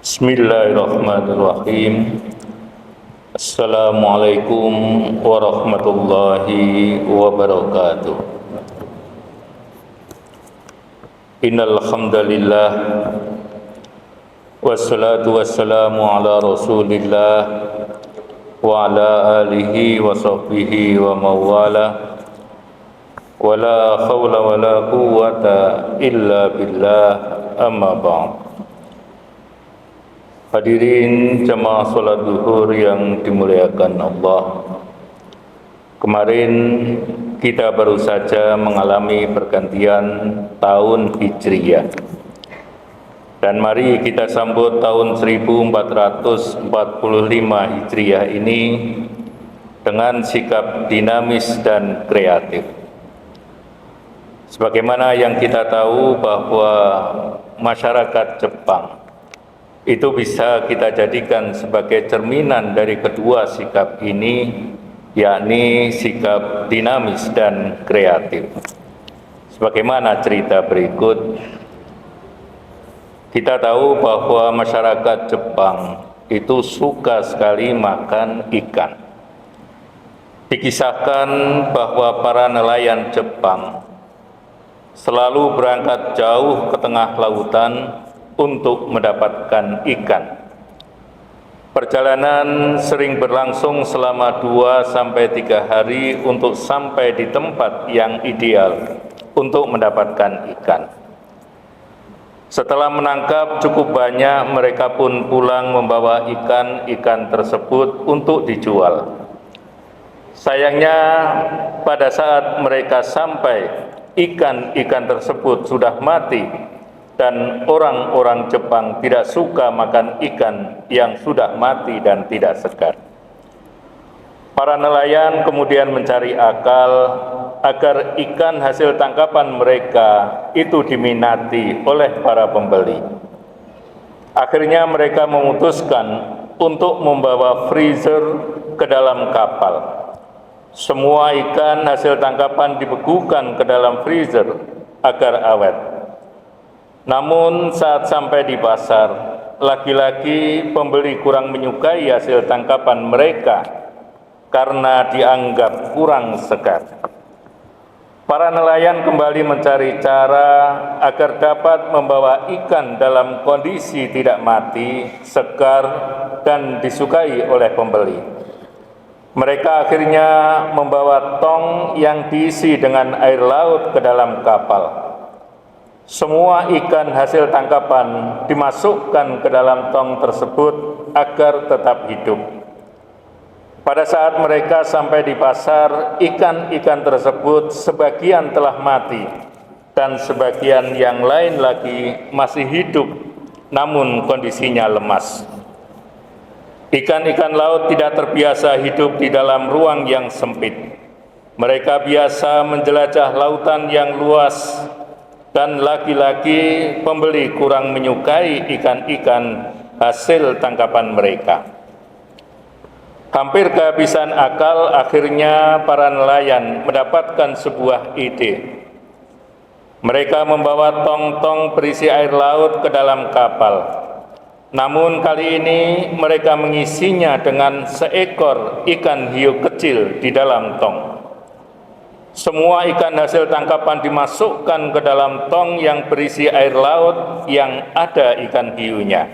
Bismillahirrahmanirrahim. Assalamualaikum warahmatullahi wabarakatuh. Innal hamdalillah wassalatu wassalamu ala Rasulillah wa ala alihi wa sahbihi wa mawala. Wala hawla wala quwwata illa billah, amma ba'd. Hadirin jamaah salat zuhur yang dimuliakan Allah. Kemarin kita baru saja mengalami pergantian tahun Hijriyah. Dan mari kita sambut tahun 1445 Hijriyah ini dengan sikap dinamis dan kreatif. Sebagaimana yang kita tahu bahwa masyarakat Jepang itu bisa kita jadikan sebagai cerminan dari kedua sikap ini, yakni sikap dinamis dan kreatif. Sebagaimana cerita berikut, kita tahu bahwa masyarakat Jepang itu suka sekali makan ikan. Dikisahkan bahwa para nelayan Jepang selalu berangkat jauh ke tengah lautan untuk mendapatkan ikan. Perjalanan sering berlangsung selama 2-3 hari untuk sampai di tempat yang ideal untuk mendapatkan ikan. Setelah menangkap cukup banyak, mereka pun pulang membawa ikan-ikan tersebut untuk dijual. Sayangnya, pada saat mereka sampai, ikan-ikan tersebut sudah mati. Dan orang-orang Jepang tidak suka makan ikan yang sudah mati dan tidak segar. Para nelayan kemudian mencari akal agar ikan hasil tangkapan mereka itu diminati oleh para pembeli. Akhirnya mereka memutuskan untuk membawa freezer ke dalam kapal. Semua ikan hasil tangkapan dibekukan ke dalam freezer agar awet. Namun saat sampai di pasar, lagi-lagi pembeli kurang menyukai hasil tangkapan mereka karena dianggap kurang segar. Para nelayan kembali mencari cara agar dapat membawa ikan dalam kondisi tidak mati, segar, dan disukai oleh pembeli. Mereka akhirnya membawa tong yang diisi dengan air laut ke dalam kapal. Semua ikan hasil tangkapan dimasukkan ke dalam tong tersebut agar tetap hidup. Pada saat mereka sampai di pasar, ikan-ikan tersebut sebagian telah mati dan sebagian yang lain lagi masih hidup, namun kondisinya lemas. Ikan-ikan laut tidak terbiasa hidup di dalam ruang yang sempit. Mereka biasa menjelajah lautan yang luas. Dan lagi-lagi pembeli kurang menyukai ikan-ikan hasil tangkapan mereka. Hampir kehabisan akal, akhirnya para nelayan mendapatkan sebuah ide. Mereka membawa tong-tong berisi air laut ke dalam kapal. Namun kali ini mereka mengisinya dengan seekor ikan hiu kecil di dalam tong. Semua ikan hasil tangkapan dimasukkan ke dalam tong yang berisi air laut yang ada ikan hiunya.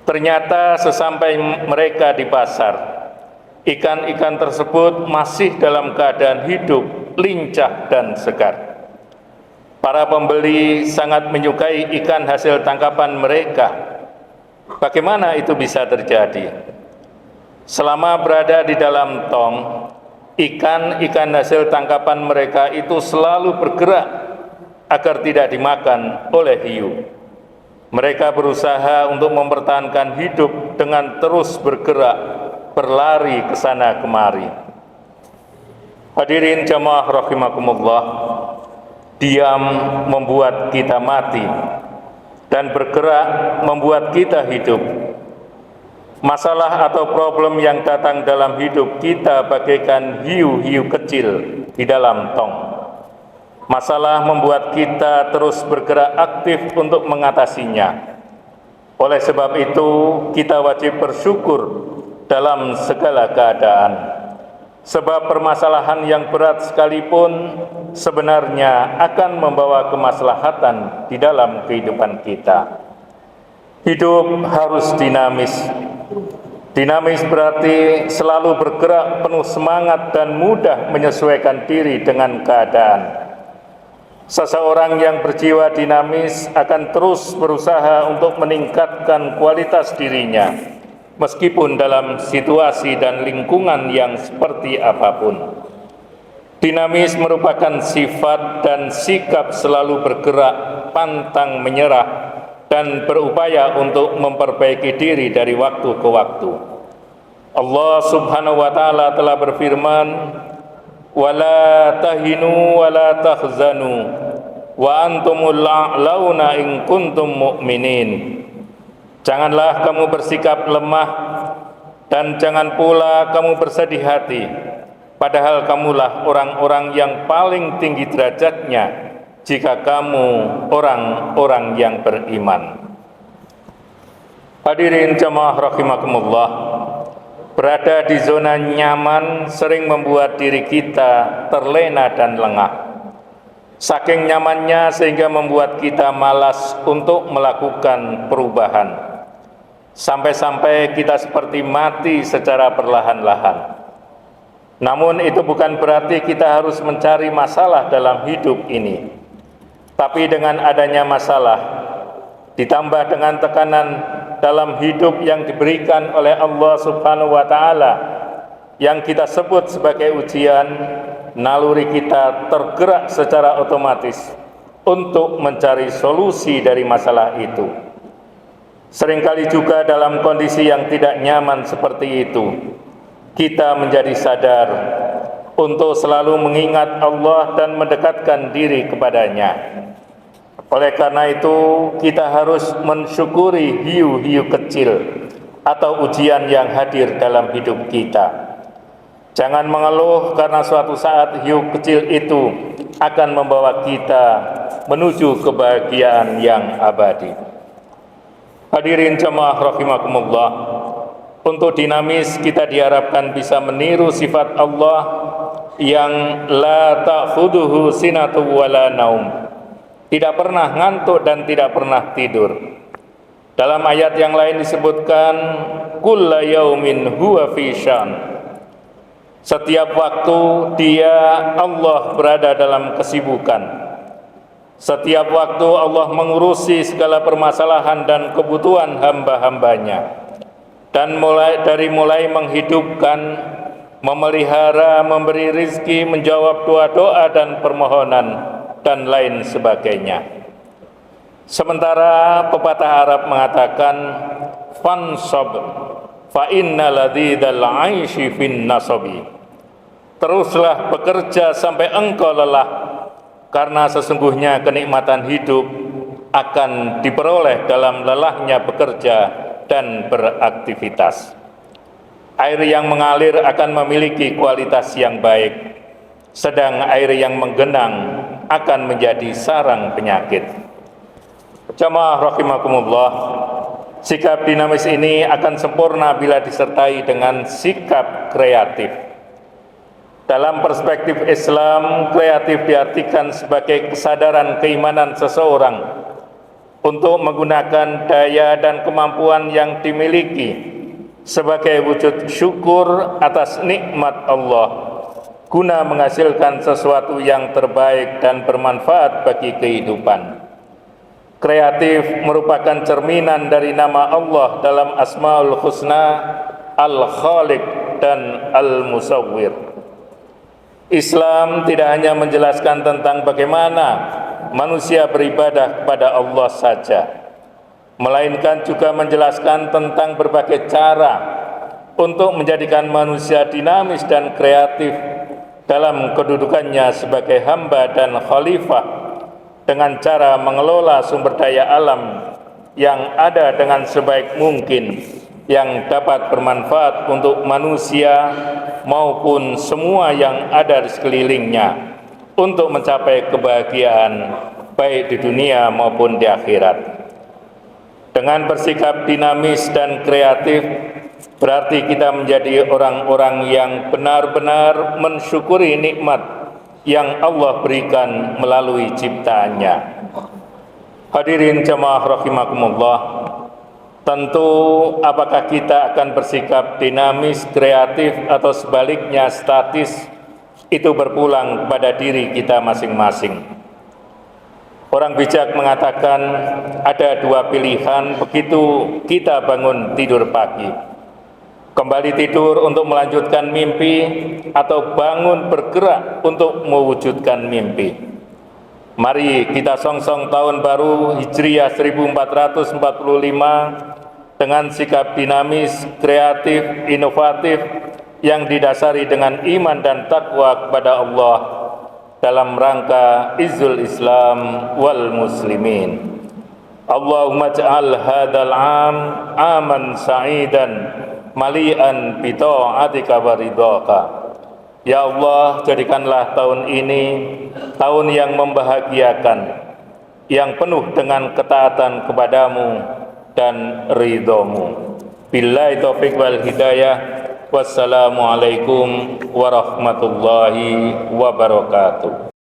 Ternyata sesampai mereka di pasar, ikan-ikan tersebut masih dalam keadaan hidup, lincah dan segar. Para pembeli sangat menyukai ikan hasil tangkapan mereka. Bagaimana itu bisa terjadi? Selama berada di dalam tong, ikan-ikan hasil tangkapan mereka itu selalu bergerak agar tidak dimakan oleh hiu. Mereka berusaha untuk mempertahankan hidup dengan terus bergerak, berlari ke sana kemari. Hadirin jamaah rahimakumullah, diam membuat kita mati dan bergerak membuat kita hidup. Masalah atau problem yang datang dalam hidup kita bagaikan hiu-hiu kecil di dalam tong. Masalah membuat kita terus bergerak aktif untuk mengatasinya. Oleh sebab itu, kita wajib bersyukur dalam segala keadaan. Sebab permasalahan yang berat sekalipun sebenarnya akan membawa kemaslahatan di dalam kehidupan kita. Hidup harus dinamis. Dinamis berarti selalu bergerak penuh semangat dan mudah menyesuaikan diri dengan keadaan. Seseorang yang berjiwa dinamis akan terus berusaha untuk meningkatkan kualitas dirinya, meskipun dalam situasi dan lingkungan yang seperti apapun. Dinamis merupakan sifat dan sikap selalu bergerak, pantang menyerah, dan berupaya untuk memperbaiki diri dari waktu ke waktu. Allah Subhanahu wa Ta'ala telah berfirman, "Wala tahinu wala tahzanu wa antumul a'launa in kuntum mu'minin." Janganlah kamu bersikap lemah dan jangan pula kamu bersedih hati, padahal kamulah orang-orang yang paling tinggi derajatnya jika kamu orang-orang yang beriman. Hadirin jamaah rahimakumullah, berada di zona nyaman sering membuat diri kita terlena dan lengah. Saking nyamannya sehingga membuat kita malas untuk melakukan perubahan. Sampai-sampai kita seperti mati secara perlahan-lahan. Namun itu bukan berarti kita harus mencari masalah dalam hidup ini. Tapi dengan adanya masalah, ditambah dengan tekanan dalam hidup yang diberikan oleh Allah Subhanahu wa Ta'ala, yang kita sebut sebagai ujian, naluri kita tergerak secara otomatis untuk mencari solusi dari masalah itu. Seringkali juga dalam kondisi yang tidak nyaman seperti itu, kita menjadi sadar untuk selalu mengingat Allah dan mendekatkan diri kepadanya. Oleh karena itu, kita harus mensyukuri hiu-hiu kecil atau ujian yang hadir dalam hidup kita. Jangan mengeluh karena suatu saat hiu kecil itu akan membawa kita menuju kebahagiaan yang abadi. Hadirin jamaah rahimakumullah, untuk dinamis kita diharapkan bisa meniru sifat Allah yang la ta'khuduhu sinatu wala naum, tidak pernah ngantuk dan tidak pernah tidur. Dalam ayat yang lain disebutkan kulla yaumin huwa fi syan, setiap waktu dia Allah berada dalam kesibukan. Setiap waktu Allah mengurusi segala permasalahan dan kebutuhan hamba-hambanya, dan mulai menghidupkan, memelihara, memberi rizki, menjawab doa-doa dan permohonan, dan lain sebagainya. Sementara pepatah Arab mengatakan, fansab fa inna ladzidal 'aishi fin nasabi, teruslah bekerja sampai engkau lelah, karena sesungguhnya kenikmatan hidup akan diperoleh dalam lelahnya bekerja dan beraktivitas. Air yang mengalir akan memiliki kualitas yang baik, sedang air yang menggenang akan menjadi sarang penyakit. Jamaah rahimakumullah, sikap dinamis ini akan sempurna bila disertai dengan sikap kreatif. Dalam perspektif Islam, kreatif diartikan sebagai kesadaran keimanan seseorang untuk menggunakan daya dan kemampuan yang dimiliki sebagai wujud syukur atas nikmat Allah, guna menghasilkan sesuatu yang terbaik dan bermanfaat bagi kehidupan. Kreatif merupakan cerminan dari nama Allah dalam Asmaul Husna, Al-Khaliq dan Al-Musawwir. Islam tidak hanya menjelaskan tentang bagaimana manusia beribadah kepada Allah saja, melainkan juga menjelaskan tentang berbagai cara untuk menjadikan manusia dinamis dan kreatif dalam kedudukannya sebagai hamba dan khalifah, dengan cara mengelola sumber daya alam yang ada dengan sebaik mungkin, yang dapat bermanfaat untuk manusia maupun semua yang ada di sekelilingnya untuk mencapai kebahagiaan baik di dunia maupun di akhirat. Dengan Dengan bersikap dinamis dan kreatif, berarti kita menjadi orang-orang yang benar-benar mensyukuri nikmat yang Allah berikan melalui ciptaannya. Hadirin jamaah rahimakumullah, tentu apakah kita akan bersikap dinamis, kreatif, atau sebaliknya statis, itu berpulang pada diri kita masing-masing. Orang bijak mengatakan ada dua pilihan begitu kita bangun tidur pagi. Kembali tidur untuk melanjutkan mimpi atau bangun bergerak untuk mewujudkan mimpi. Mari kita songsong tahun baru Hijriah 1445 dengan sikap dinamis, kreatif, inovatif yang didasari dengan iman dan takwa kepada Allah dalam rangka izzul Islam wal muslimin. Allahumma ja'al hadzal 'am aman sa'idan mali'an bi ta'atika wa ridhaka. Ya Allah, jadikanlah tahun ini tahun yang membahagiakan, yang penuh dengan ketaatan kepadamu dan ridhomu. Billahi taufiq wal hidayah. Wassalamualaikum warahmatullahi wabarakatuh.